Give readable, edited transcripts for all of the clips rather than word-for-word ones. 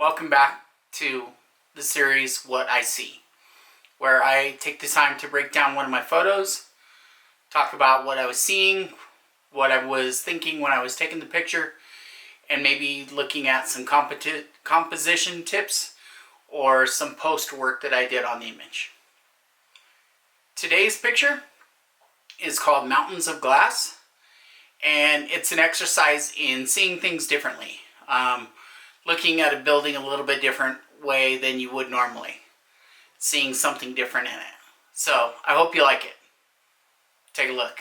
Welcome back to the series What I See, where I take the time to break down one of my photos, talk about what I was seeing, what I was thinking when I was taking the picture, and maybe looking at some composition tips or some post work that I did on the image. Today's picture is called Mountains of Glass, and it's an exercise in seeing things differently. Looking at a building a little bit different way than you would normally. Seeing something different in it. So, I hope you like it. Take a look.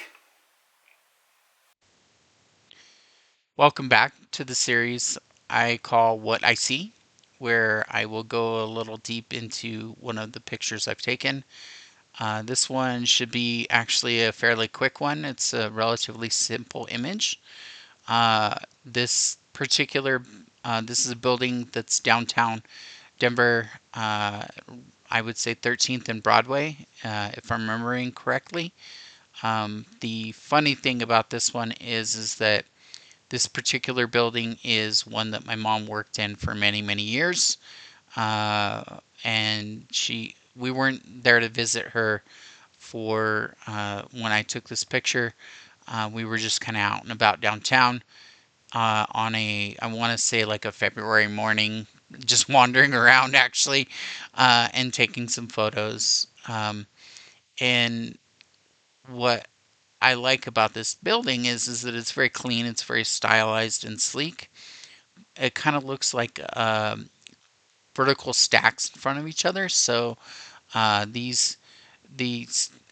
Welcome back to the series I call What I See, where I will go a little deep into one of the pictures I've taken. This one should be actually a fairly quick one. It's a relatively simple image. This is a building that's downtown Denver. I would say 13th and Broadway, if I'm remembering correctly. The funny thing about this one is that this particular building is one that my mom worked in for many, many years. And we weren't there to visit her for when I took this picture. We were just kind of out and about downtown on I want to say like a February morning, just wandering around actually, and taking some photos. And what I like about this building is that it's very clean, it's very stylized and sleek. It kind of looks like vertical stacks in front of each other. So these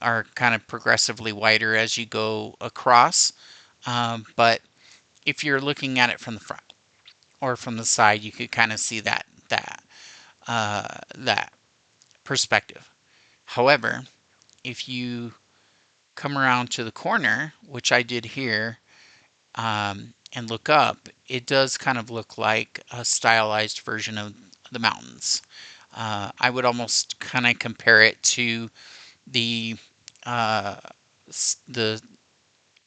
are kind of progressively wider as you go across. But if you're looking at it from the front or from the side, you could kind of see that perspective. However, if you come around to the corner, which I did here, and look up, it does kind of look like a stylized version of the mountains. I would almost kind of compare it to the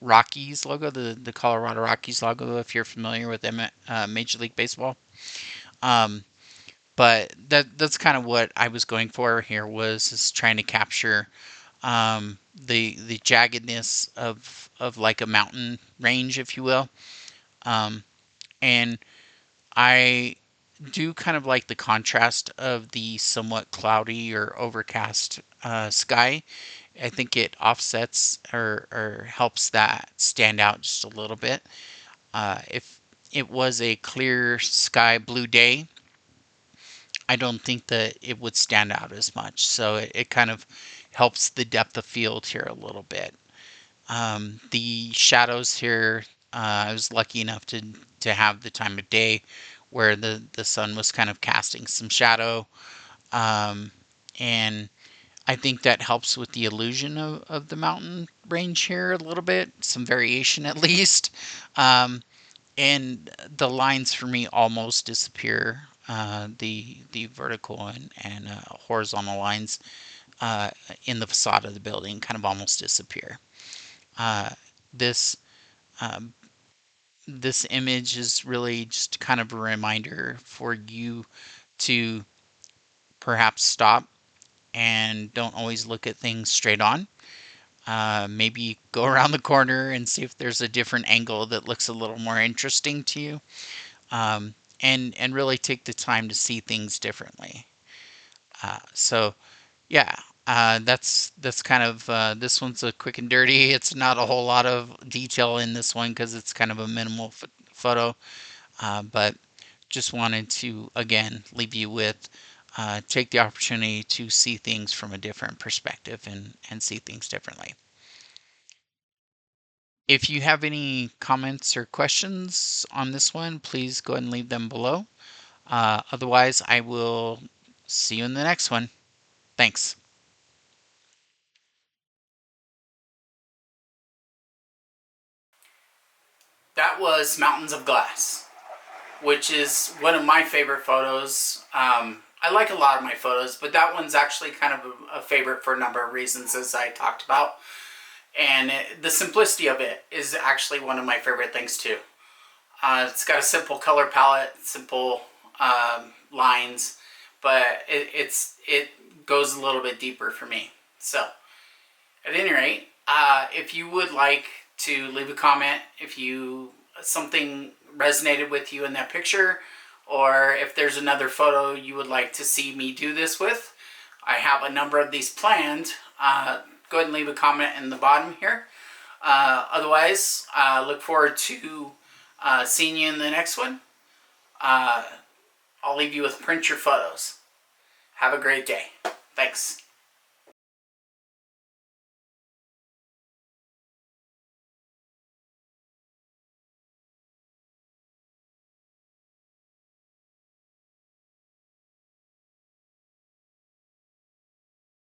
Rockies logo, the Colorado Rockies logo, if you're familiar with them, Major League Baseball. But that's kind of what I was going for here, was trying to capture the jaggedness of like a mountain range, if you will. And I do kind of like the contrast of the somewhat cloudy or overcast sky. I think it offsets or helps that stand out just a little bit. If it was a clear sky blue day, I don't think that it would stand out as much. So it kind of helps the depth of field here a little bit. The shadows here, I was lucky enough to have the time of day where the sun was kind of casting some shadow. And I think that helps with the illusion of the mountain range here a little bit, some variation at least. And the lines for me almost disappear. The vertical and horizontal lines in the facade of the building kind of almost disappear. This um, this image is really just kind of a reminder for you to perhaps stop and don't always look at things straight on. Maybe go around the corner and see if there's a different angle that looks a little more interesting to you, and really take the time to see things differently. So yeah, that's kind of this one's a quick and dirty. It's not a whole lot of detail in this one because it's kind of a minimal photo, but just wanted to again leave you with take the opportunity to see things from a different perspective and see things differently. If you have any comments or questions on this one, please go ahead and leave them below. Otherwise, I will see you in the next one. Thanks. That was Mountains of Glass, which is one of my favorite photos. I like a lot of my photos, but that one's actually kind of a favorite for a number of reasons, as I talked about. And the simplicity of it is actually one of my favorite things too. It's got a simple color palette, simple lines, but it goes a little bit deeper for me. So, at any rate, if you would like to leave a comment, if something resonated with you in that picture, or if there's another photo you would like to see me do this with, I have a number of these planned. Go ahead and leave a comment in the bottom here. Otherwise, look forward to seeing you in the next one. I'll leave you with print your photos. Have a great day. Thanks.